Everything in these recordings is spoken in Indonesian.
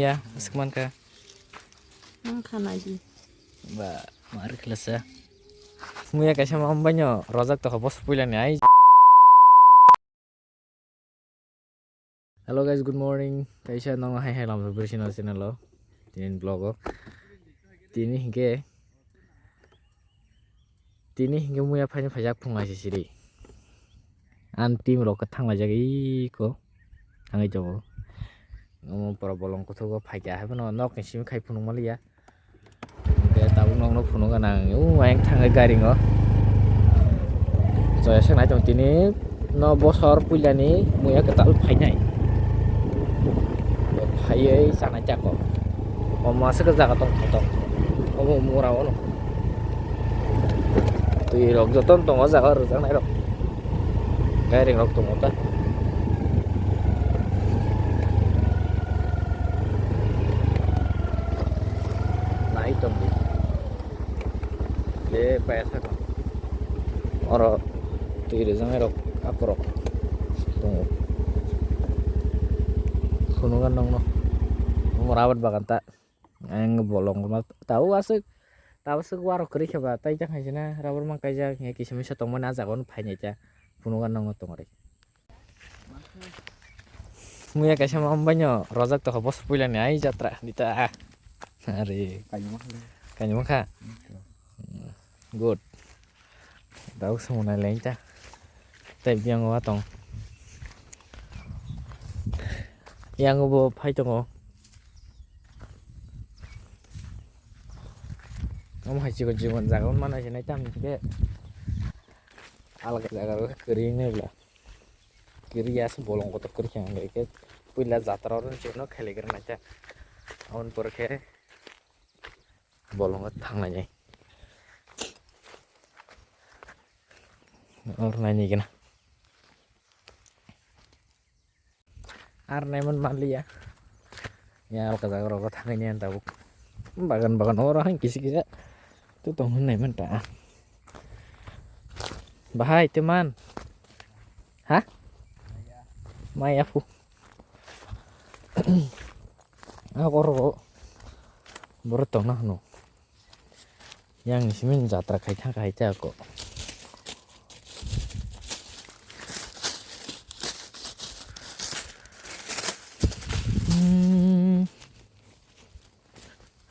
muya sekeman ka Mangkana ji. ba mar kelasa muya kaisa mambanyo rojak to bos puilani ai. Hello guys, good morning. Kaisa nong hai hai lam bersino channel lo. Tinin vlog tini hingke muya phani phajak phungai siri. An team ro ka thangla jagi ko thangai jogo. Ngomong para bolong ko thogo phaikia ha bano nok ni sim khai phunung malia. Ke tabung nong no phunung ganang ang thangai gari ngo. So ya nai tong tini no bosor puilani muya ketal phainai. Phaiei sana jako. Oma se ka jaga tong thotong. Omo mura ono. Tui rok joton tong jaga ro jang nai rok. Gari rok tong ota. Nai tong di. Le paisa ko. Oro tui re jang rok akorok. Tong. Khunungan nong no. Merawat bagan tak ang bolong ma tahu asik waro keri khaba tai jang haisina rawar mangkai ja nge kisimi satong mana jagon phaine ja punungan nong tong re muya kaisa mambanyo rojak to bos puilani ai jatra dita are kanyu mangka good tahu semuna lenta tai biang wa tong yang bo phai tongo Om haji ko jiwan jagon mana sini cam juga alga jaga kering nih lah kiri ya sebolong kotor kering yang kayak pila jatra orang cino kheli keren aja awan perke bolong thang nanya orang nanya kena arnemen mali ya alga jaga orang thang ini yang tahu bagan orang kisi-kisi itu tongin nih mentah bahai teman hah maya pu aku ro bertong nah no yang isimin jatra kaita kok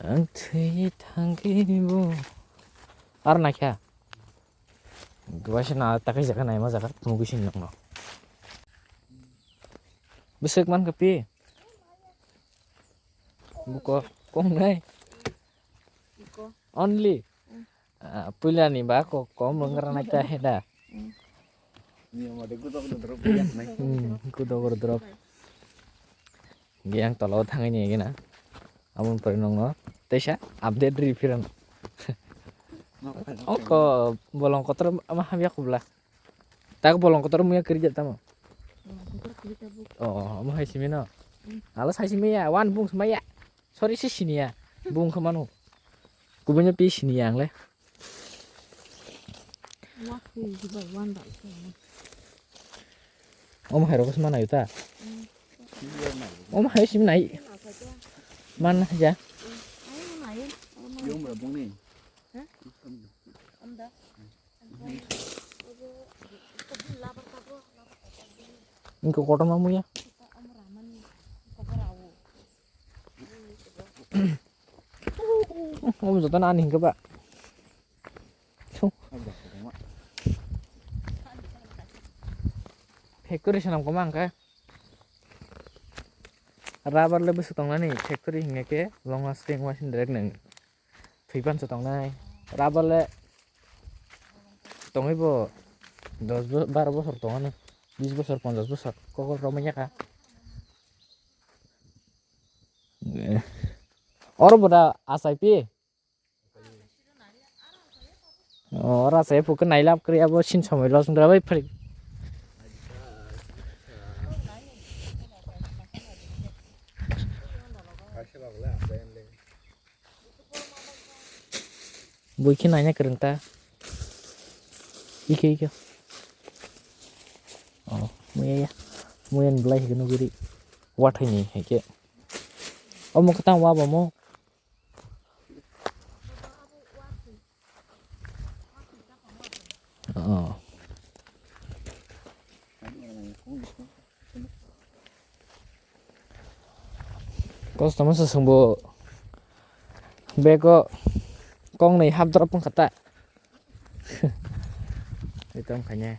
Angti tangkibu Arna kya gua sih na takai jaga naik mah jaga tunggu sini no besok man kepi buko kong nai only pula nih ba kok kom lengaran aja heda kudo drop yang tolong tangannya gini amun pernong no tesha update refiran Oko bolong kotor ama hamya kubla. Tak bolong kotor muya kerja tamo. Oh, ama hai simina. Alas hai simia wan bung semaya. Sorry sih sini ya. Bung kemana? Kubanya pi sini yang le. Om hai rokas mana yuta? Om hai simina i. Mana aja? Ini kotor mamu ya? Om jotan aneh ke pak? Factory senam komang ka? Rabar lebih setong nih factory hingga ke long lasting mesin direct neng. Fiban setong nai. Rabar le setong ibu 10 12 bosor tongan nih. 20 bosor 15 bosor kok romanya kah orang boda SIP orang saya bukan nailap kerja bos sin sama langsung drabai free buikin nanya kerenta ike oh muya ya muyan belai kena guri wat ini heke Oh mau ketang apa mau? Oh. Kau sama sesungguh beko con này hấp drop pun kata. Itu makanya.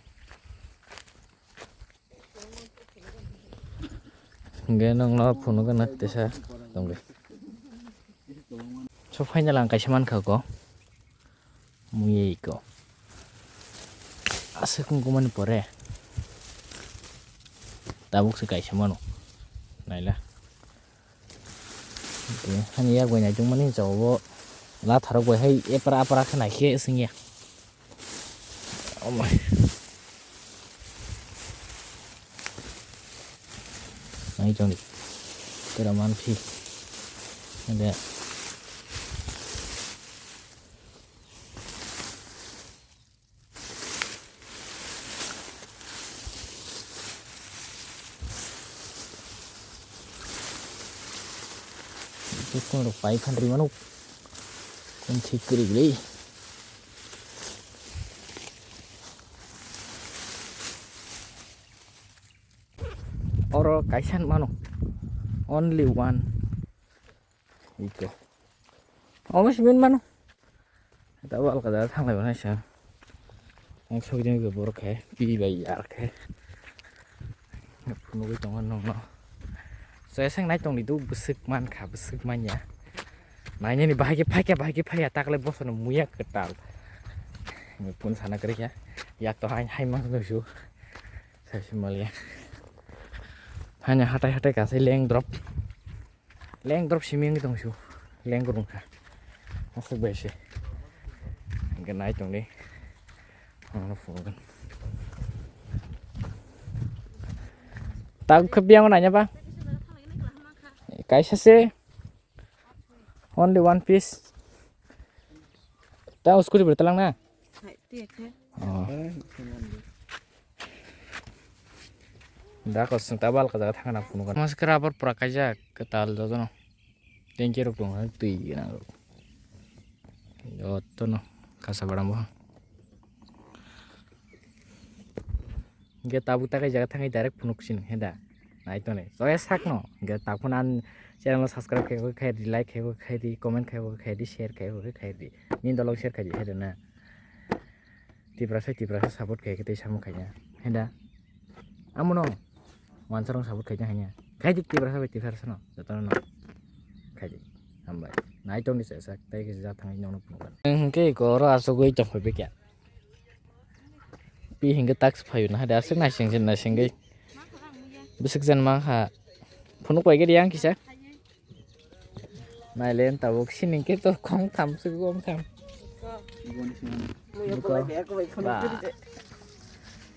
Enggak nong no phun nó nát thế sao? Đồng đi. Số phải nhà làng cái xem ăn khờ có. Mui có. Asal kung kuman pore. Tabuk sa cái xem ăn. Này là. Hani ya gue nyajung manin cowo. Lah tharo gue hay epara kena khie singya. Oh my. Này trong đi. Cái đó man phi. Ada. Itu udah 500 mana? Kunci kiri. Oro kaisan mana? Only one. Itu. Oh masih main mana? Tahu al kadar thang lại mana sih? Yang soi dia borok he, pi bayar he. Ngapun gue jangan nong no. Saya sang naik tong itu besuk man kah besuk mannya. Nanya nih bahagia tak le bos no muyak ketal. Ngapun sana kerja. Yak toh hai mang tu su. Saya semalia. Hanya hatai kasih leng drop siming tong su. Leng kurung kah. Masuk besi. Enggak naik tong ni. Oh fugan. Tak kebiang nanya pak. कैसे से only one piece ता उसको भी बतलांग ना दा को संता बाल का जगह थांगना फुनु का मस्करा पर प्रकाजा कताल दो न टेंके रुक न तुई ना यो तो न कासा बड़ा मो गे ताबु ता का जगह थांगे डायरेक्ट फुनु कुसिन हेदा नाइ तो ने सोया साक न गे ताफुनान channel subscribe kayak gue kayak di like kayak gue kayak di comment kayak gue kayak di share kayak gue kayak di min tolong share kayak di na di proses support kayak kita sama kayaknya henda amu no wansarong support kayaknya hanya kayak di proses no jatuh no kayak di ambai nah itu nih saya tapi kita datang ini orang pun kayak koro asal gue coba pikir pi hingga tax payu nah ada asal nasi gue besok jan mangha punuk kayak dia yang kisah này lên tàu xin những cái tôi không thầm sư không thầm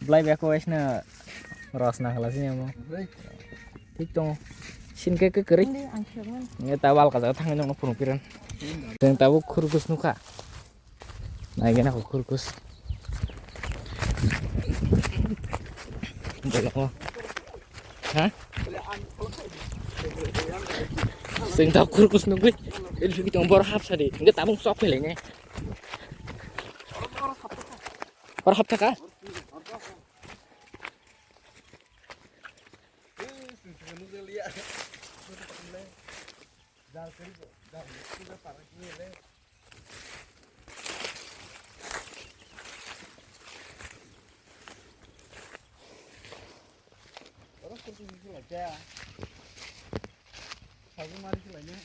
Blay bé cô ấy nè ros nang là gì mà thích tông xin cái kering người ta bảo cái thằng nó phun piran dan tahu kurkus nuka nah gini aku kurkus enggak hah sing tau kurkus nunggu itu kita ngobrol hap tadi enggak tabung sok pelenya orang hap tak Aku mari silanya.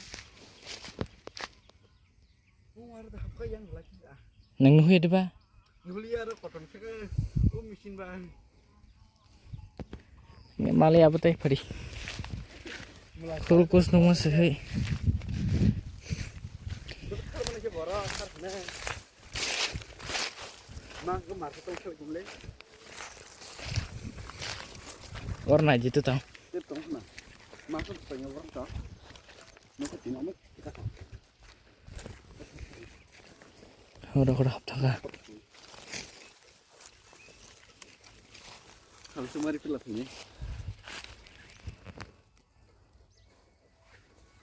Mari dah apa yang lagi dah. Nang nuhi ada ba? Nuhi ada koton seka. Mesin ba. Nge mali apa teh padi. Kurkus nunggu sehai. Warna aja tuh tau. Masuk pengen warna. Udah hafta harus mari pilih ini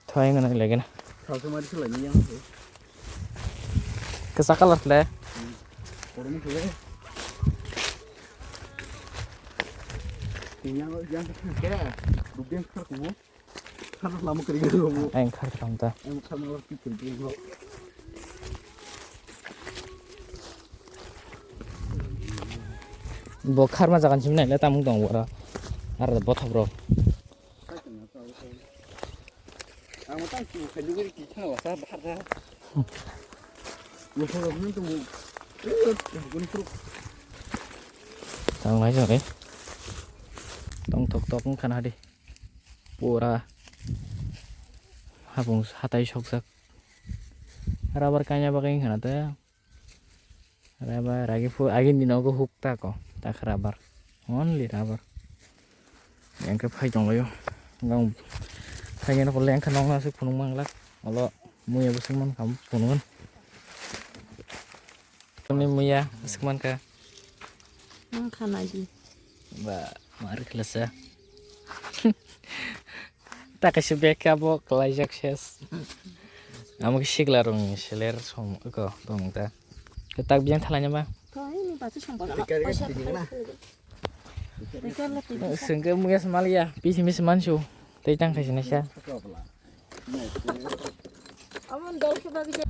Thôi ngon lagi na. Kalau cuma di sini yang Kesakal lah. orang itu ya. Yang kira rupiah kamu. Karena lama kering kamu. Anh khát lòng ta. Em kamu lagi kering kamu. Bo khát mà jagan chim này là tam dong wara. Ar da botha bro. Ang matang tu kajugi kita wasa bahasa. Lu kalau ni tu guni terus. Tang mai rồi. Tong tok tok khana đi. Pura. Habung hatai shoksak. Rabar kanya bagai khana ta. Rabar agi fu agi dinogo hukta ko. Tak rabar. Only rabar. Yang ke phai jong layo. Ngong phai nó còn leng khanong na sik phunung mang lak. Alo muya busman kam phunun. Ini muya busman ka. Makan aja. Ba mari kelas ya. Tak kasih beka bo kelajak ses. Amu kisik larung seler som ko tong ta. Ketak biang thalanya ba. Kau ini pasti sampai nak. Dekat dekat tinggi mana? Dekat lah tidur. Sengke muya semali ya. Pisi mis mansu. Tejang kasih nesya. Aman dah sebagai.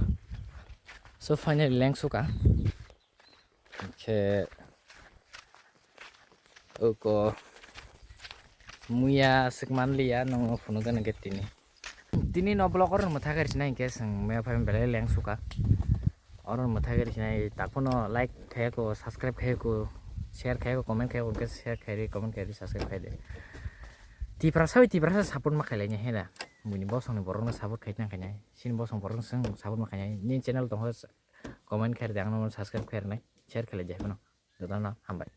So finally leng suka. Ke Oko muya sekmanli ya nong funugan ke tini no blogger matha kari sinai ke sang me phai bele leng suka और matha kari sinai takono like khay ko subscribe khay ko share khay ko comment khay ko ke share khay comment khay subscribe khay de ti prasa support ma khay lenya hena muni bosong ni borong support khay nang khay sin bosong borong sang support ma khay ni channel tong comment khay dang no subscribe khay nai share khay le jai no dotana hambai